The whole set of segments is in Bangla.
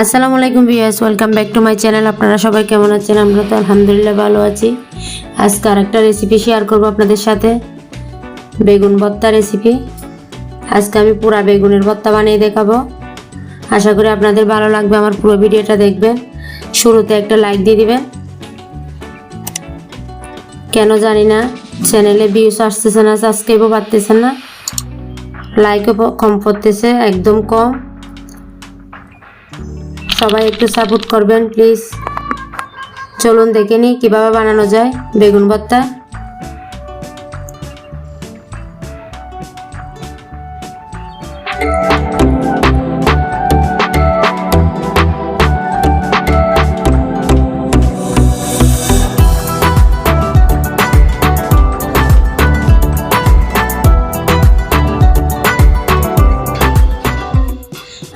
আসসালামু আলাইকুম viewers, welcome back to my channel. আপনারা সবাই কেমন আছেন? আমরা তো আলহামদুলিল্লাহ ভালো আছি। আজকে আরেকটা রেসিপি শেয়ার করব আপনাদের সাথে, বেগুন ভর্তা রেসিপি। আজকে আমি পুরা বেগুনের ভর্তা বানিয়ে দেখাবো। আশা করি আপনাদের ভালো লাগবে, আমার পুরো ভিডিওটা দেখবেন। শুরুতে একটা লাইক দিয়ে দিবেন। কেন জানি না চ্যানেলে ভিউস আসতেছে না, সাবস্ক্রাইবও বাড়তেছে না, লাইকও কম পড়তেছে, একদম কম। সবাই একটু সাপোর্ট করবেন প্লিজ। চলুন দেখে নিই কীভাবে বানানো যায় বেগুন ভর্তা।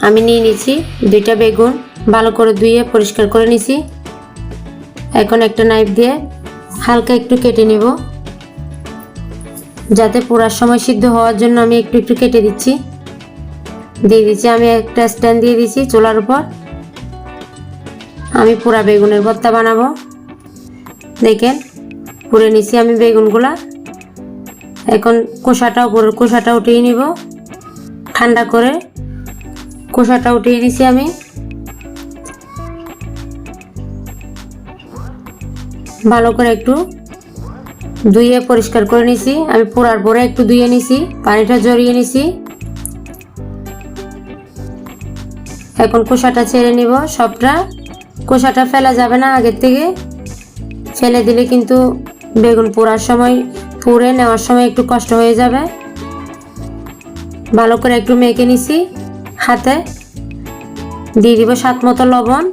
আমি নিয়ে নিয়েছি 2টা বেগুন, ভালো করে ধুয়ে পরিষ্কার করে নিয়েছি। এখন একটা নাইফ দিয়ে হালকা একটু কেটে নিব, যাতে পুরার সময় সিদ্ধ হওয়ার জন্য আমি একটু একটু কেটে দিচ্ছি। দিয়ে দিচ্ছি আমি একটা স্ট্যান্ড দিয়ে দিচ্ছি চুলার উপর। আমি পুরা বেগুনের ভর্তা বানাবো। দেখেন পুড়ে নিছি আমি বেগুনগুলা। এখন খোসাটা উঠিয়ে নিব, ঠান্ডা করে খোসাটা উঠিয়ে নিছি আমি। ভালো করে একটু ধুয়ে পরিষ্কার করে নিছি। আমি পুরার পরে একটু ধুয়ে নিছি, পানিটা ঝরিয়ে নিছি। এখন খোসাটা ছেড়ে নিব সবটা। খোসাটা ফেলা যাবে না আগের থেকে, ফেলে দিলে কিন্তু বেগুন পুড়ে নেওয়ার সময় একটু কষ্ট হয়ে যাবে। ভালো করে একটু মেখে নিছি হাতে। দিয়ে দিব স্বাদ মতো লবণ।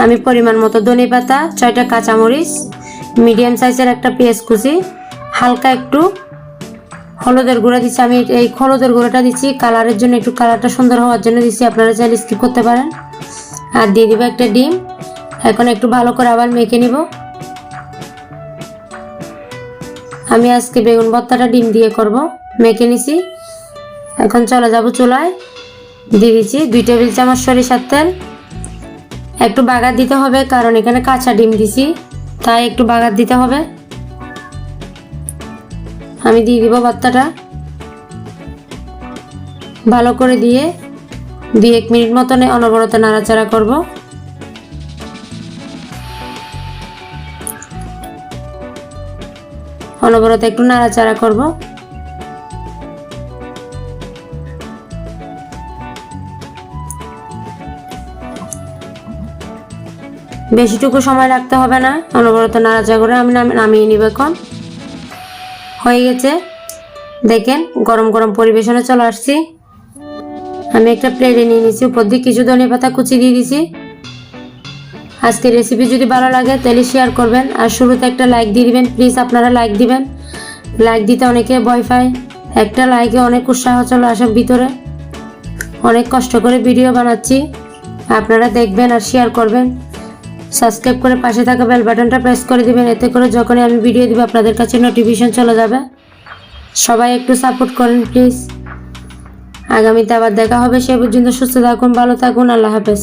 আমি পরিমাণ মতো ধনেপাতা, 6টা কাঁচামরিচ, মিডিয়াম সাইজের একটা পেঁয়াজ কুচি, হালকা একটু হলুদের গুঁড়া দিচ্ছি। আমি এই হলুদের গুঁড়োটা দিচ্ছি কালারের জন্য, একটু কালারটা সুন্দর হওয়ার জন্য দিচ্ছি, আপনারা চাইলে স্কিপ করতে পারেন। আর দিয়ে দিব একটা ডিম। এখন একটু ভালো করে আবার মেখে নিব। আমি আজকে বেগুন ভর্তাটা ডিম দিয়ে করব, মেখে নিছি। এখন চলে যাব চুলায়। দিয়ে দিচ্ছি 2 টেবিল চামচ সরিষার তেল। একটু বাগার দিতে হবে, কারণ এখানে কাঁচা ডিম দিছি, তাই একটু বাগার দিতে হবে। আমি দিয়ে দিব ভর্তাটা। ভালো করে দিয়ে 2-1 মিনিট মতন অনবরত নাড়াচাড়া করব। অনবরত একটু নাড়াচাড়া করব। বেশিটুকু সময় রাখতে হবে না, অনবরত নাড়াচাড়া করে আমি নামিয়ে নিব। এখন হয়ে গেছে, দেখেন গরম গরম পরিবেশনে চলে আসছি। আমি একটা প্লেটে নিয়ে নিয়েছি, উপর দিয়ে কিছু ধনেপাতা কুচি দিয়ে দিয়েছি। আজকের রেসিপি যদি ভালো লাগে তাহলে শেয়ার করবেন, আর শুরুতে একটা লাইক দিয়ে দিবেন প্লিজ। আপনারা লাইক দিবেন, লাইক দিতে অনেকে ভয় পায়। একটা লাইকে অনেক উৎসাহ চলে আসে ভিতরে। অনেক কষ্ট করে ভিডিও বানাচ্ছি, আপনারা দেখবেন আর শেয়ার করবেন। সাবস্ক্রাইব করে পাশে থাকা বেল বাটনটা প্রেস করে দিবেন, এতে করে যখনই আমি ভিডিও দিব আপনাদের কাছে নোটিফিকেশন চলে যাবে। সবাই একটু সাপোর্ট করেন প্লিজ। আগামীতে আবার দেখা হবে, সে পর্যন্ত সুস্থ থাকুন, ভালো থাকুন, আল্লাহ হাফেজ।